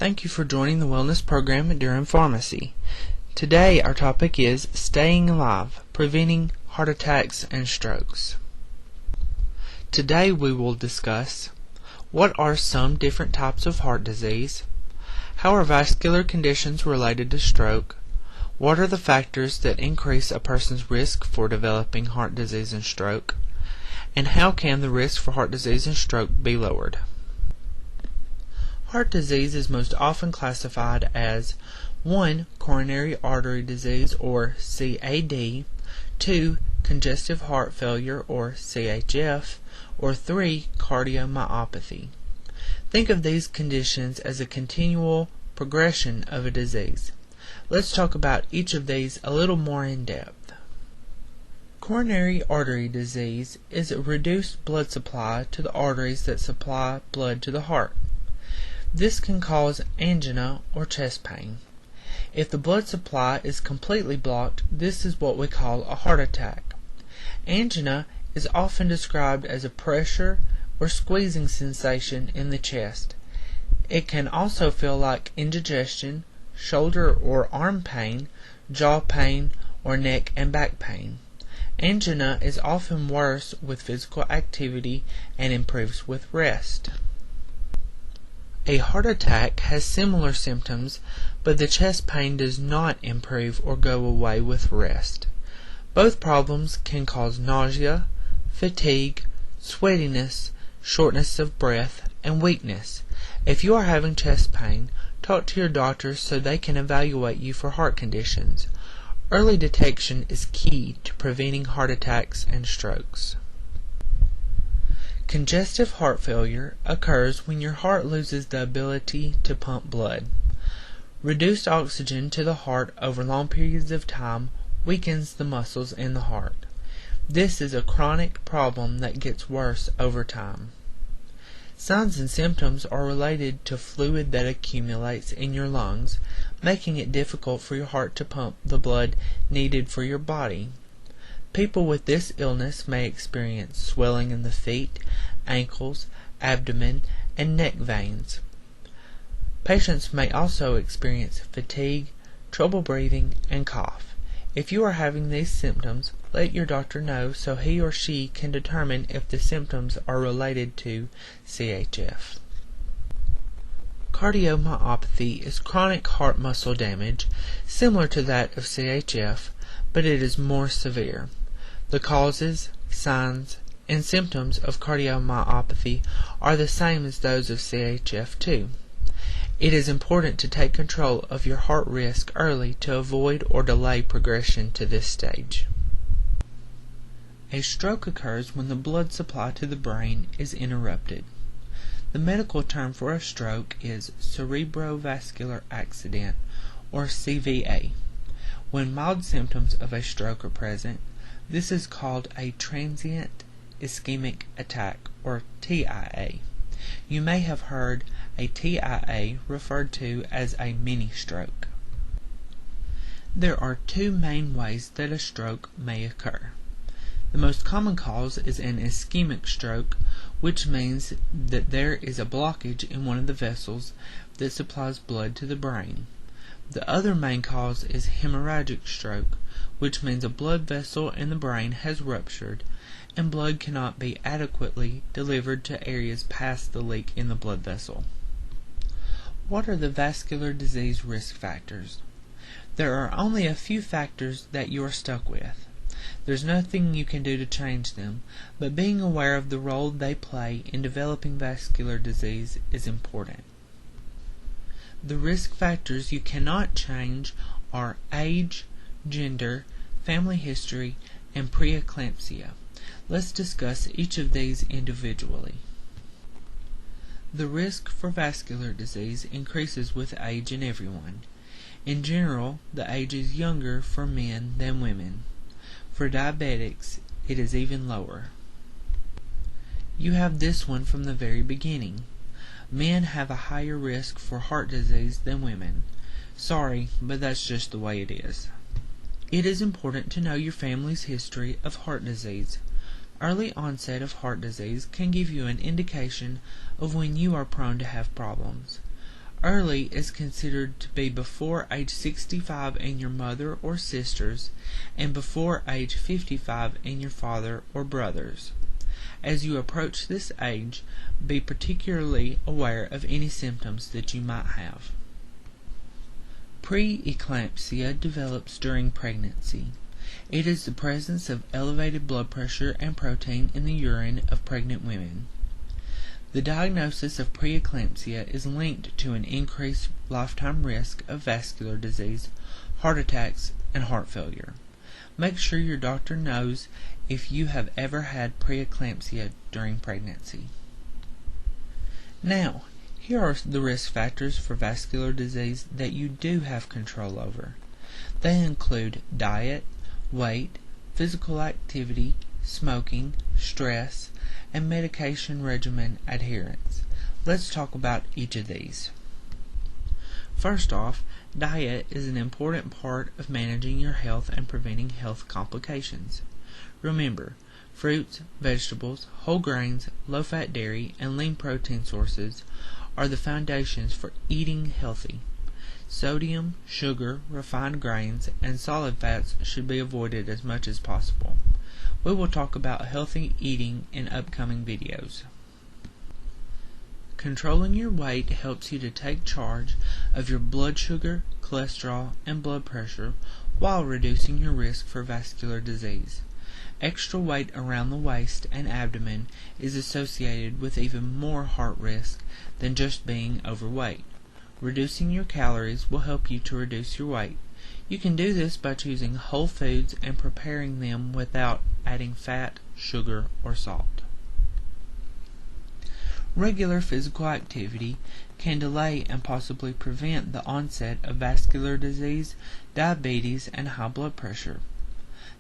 Thank you for joining the wellness program at Duren Pharmacy. Today our topic is Staying Alive, Preventing Heart Attacks and Strokes. Today we will discuss what are some different types of heart disease, how are vascular conditions related to stroke, what are the factors that increase a person's risk for developing heart disease and stroke, and how can the risk for heart disease and stroke be lowered. Heart disease is most often classified as 1. Coronary artery disease or CAD, 2. Congestive heart failure or CHF, or 3. Cardiomyopathy. Think of these conditions as a continual progression of a disease. Let's talk about each of these a little more in depth. Coronary artery disease is a reduced blood supply to the arteries that supply blood to the heart. This can cause angina or chest pain. If the blood supply is completely blocked, this is what we call a heart attack. Angina is often described as a pressure or squeezing sensation in the chest. It can also feel like indigestion, shoulder or arm pain, jaw pain, or neck and back pain. Angina is often worse with physical activity and improves with rest. A heart attack has similar symptoms, but the chest pain does not improve or go away with rest. Both problems can cause nausea, fatigue, sweatiness, shortness of breath, and weakness. If you are having chest pain, talk to your doctor so they can evaluate you for heart conditions. Early detection is key to preventing heart attacks and strokes. Congestive heart failure occurs when your heart loses the ability to pump blood. Reduced oxygen to the heart over long periods of time weakens the muscles in the heart. This is a chronic problem that gets worse over time. Signs and symptoms are related to fluid that accumulates in your lungs, making it difficult for your heart to pump the blood needed for your body. People with this illness may experience swelling in the feet, ankles, abdomen, and neck veins. Patients may also experience fatigue, trouble breathing, and cough. If you are having these symptoms, let your doctor know so he or she can determine if the symptoms are related to CHF. Cardiomyopathy is chronic heart muscle damage, similar to that of CHF, but it is more severe. The causes, signs, and symptoms of cardiomyopathy are the same as those of CHF2. It is important to take control of your heart risk early to avoid or delay progression to this stage. A stroke occurs when the blood supply to the brain is interrupted. The medical term for a stroke is cerebrovascular accident, or CVA. When mild symptoms of a stroke are present, this is called a transient ischemic attack, or TIA. You may have heard a TIA referred to as a mini-stroke. There are two main ways that a stroke may occur. The most common cause is an ischemic stroke, which means that there is a blockage in one of the vessels that supplies blood to the brain. The other main cause is hemorrhagic stroke, which means a blood vessel in the brain has ruptured and blood cannot be adequately delivered to areas past the leak in the blood vessel. What are the vascular disease risk factors? There are only a few factors that you are stuck with. There's nothing you can do to change them, but being aware of the role they play in developing vascular disease is important. The risk factors you cannot change are age, gender, family history, and preeclampsia. Let's discuss each of these individually. The risk for vascular disease increases with age in everyone. In general, the age is younger for men than women. For diabetics, it is even lower. You have this one from the very beginning. Men have a higher risk for heart disease than women. Sorry, but that's just the way it is. It is important to know your family's history of heart disease. Early onset of heart disease can give you an indication of when you are prone to have problems. Early is considered to be before age 65 in your mother or sisters and before age 55 in your father or brothers. As you approach this age, be particularly aware of any symptoms that you might have. Preeclampsia develops during pregnancy. It is the presence of elevated blood pressure and protein in the urine of pregnant women. The diagnosis of preeclampsia is linked to an increased lifetime risk of vascular disease, heart attacks, and heart failure. Make sure your doctor knows if you have ever had preeclampsia during pregnancy. Now, here are the risk factors for vascular disease that you do have control over. They include diet, weight, physical activity, smoking, stress, and medication regimen adherence. Let's talk about each of these. First off, diet is an important part of managing your health and preventing health complications. Remember, fruits, vegetables, whole grains, low-fat dairy, and lean protein sources are the foundations for eating healthy. Sodium, sugar, refined grains, and solid fats should be avoided as much as possible. We will talk about healthy eating in upcoming videos. Controlling your weight helps you to take charge of your blood sugar, cholesterol, and blood pressure while reducing your risk for vascular disease. Extra weight around the waist and abdomen is associated with even more heart risk than just being overweight. Reducing your calories will help you to reduce your weight. You can do this by choosing whole foods and preparing them without adding fat, sugar, or salt. Regular physical activity can delay and possibly prevent the onset of vascular disease, diabetes, and high blood pressure.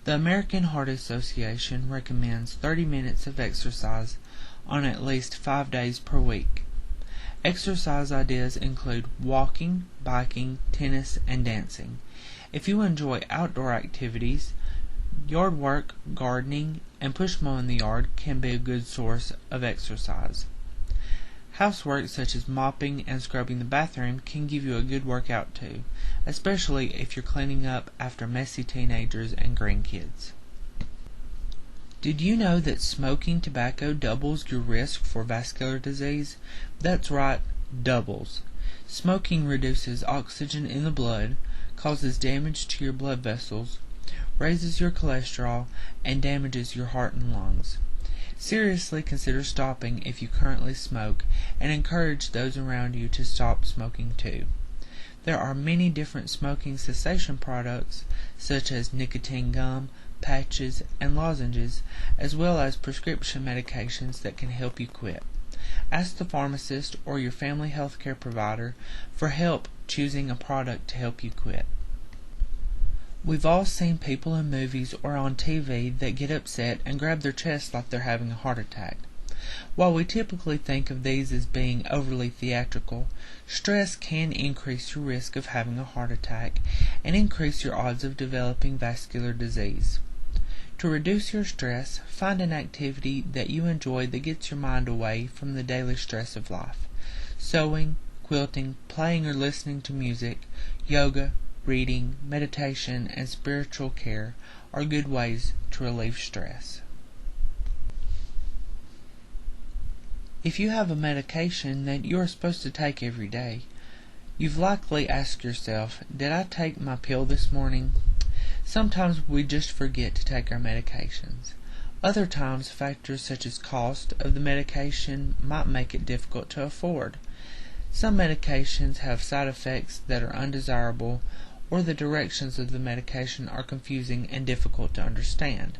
The American Heart Association recommends 30 minutes of exercise on at least 5 days per week. Exercise ideas include walking, biking, tennis, and dancing. If you enjoy outdoor activities, yard work, gardening, and push mowing the yard can be a good source of exercise. Housework such as mopping and scrubbing the bathroom can give you a good workout too, especially if you're cleaning up after messy teenagers and grandkids. Did you know that smoking tobacco doubles your risk for vascular disease? That's right, doubles. Smoking reduces oxygen in the blood, causes damage to your blood vessels, raises your cholesterol, and damages your heart and lungs. Seriously consider stopping if you currently smoke, and encourage those around you to stop smoking too. There are many different smoking cessation products, such as nicotine gum, patches, and lozenges, as well as prescription medications that can help you quit. Ask the pharmacist or your family health care provider for help choosing a product to help you quit. We've all seen people in movies or on TV that get upset and grab their chest like they're having a heart attack. While we typically think of these as being overly theatrical, stress can increase your risk of having a heart attack and increase your odds of developing vascular disease. To reduce your stress, find an activity that you enjoy that gets your mind away from the daily stress of life. Sewing, quilting, playing or listening to music, yoga, reading, meditation, and spiritual care are good ways to relieve stress. If you have a medication that you are supposed to take every day, you've likely asked yourself, did I take my pill this morning? Sometimes we just forget to take our medications. Other times, factors such as cost of the medication might make it difficult to afford. Some medications have side effects that are undesirable, or the directions of the medication are confusing and difficult to understand.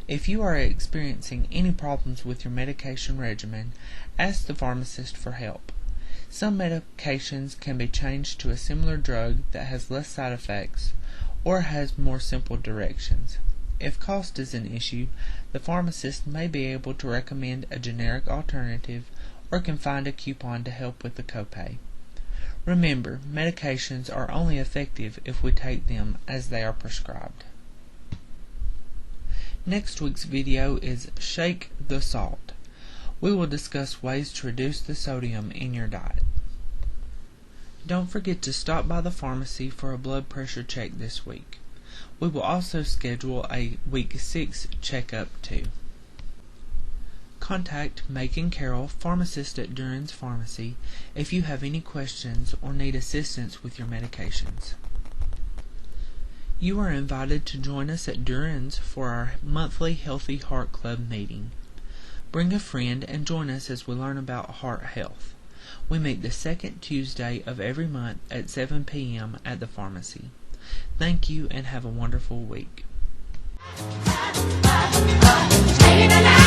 If you are experiencing any problems with your medication regimen, ask the pharmacist for help. Some medications can be changed to a similar drug that has less side effects or has more simple directions. If cost is an issue, the pharmacist may be able to recommend a generic alternative or can find a coupon to help with the copay. Remember, medications are only effective if we take them as they are prescribed. Next week's video is Shake the Salt. We will discuss ways to reduce the sodium in your diet. Don't forget to stop by the pharmacy for a blood pressure check this week. We will also schedule a week 6 checkup too. Contact Meg and Carol, pharmacist at Duren's Pharmacy, if you have any questions or need assistance with your medications. You are invited to join us at Duren's for our monthly Healthy Heart Club meeting. Bring a friend and join us as we learn about heart health. We meet the second Tuesday of every month at 7 p.m. at the pharmacy. Thank you and have a wonderful week. Stayin' alive.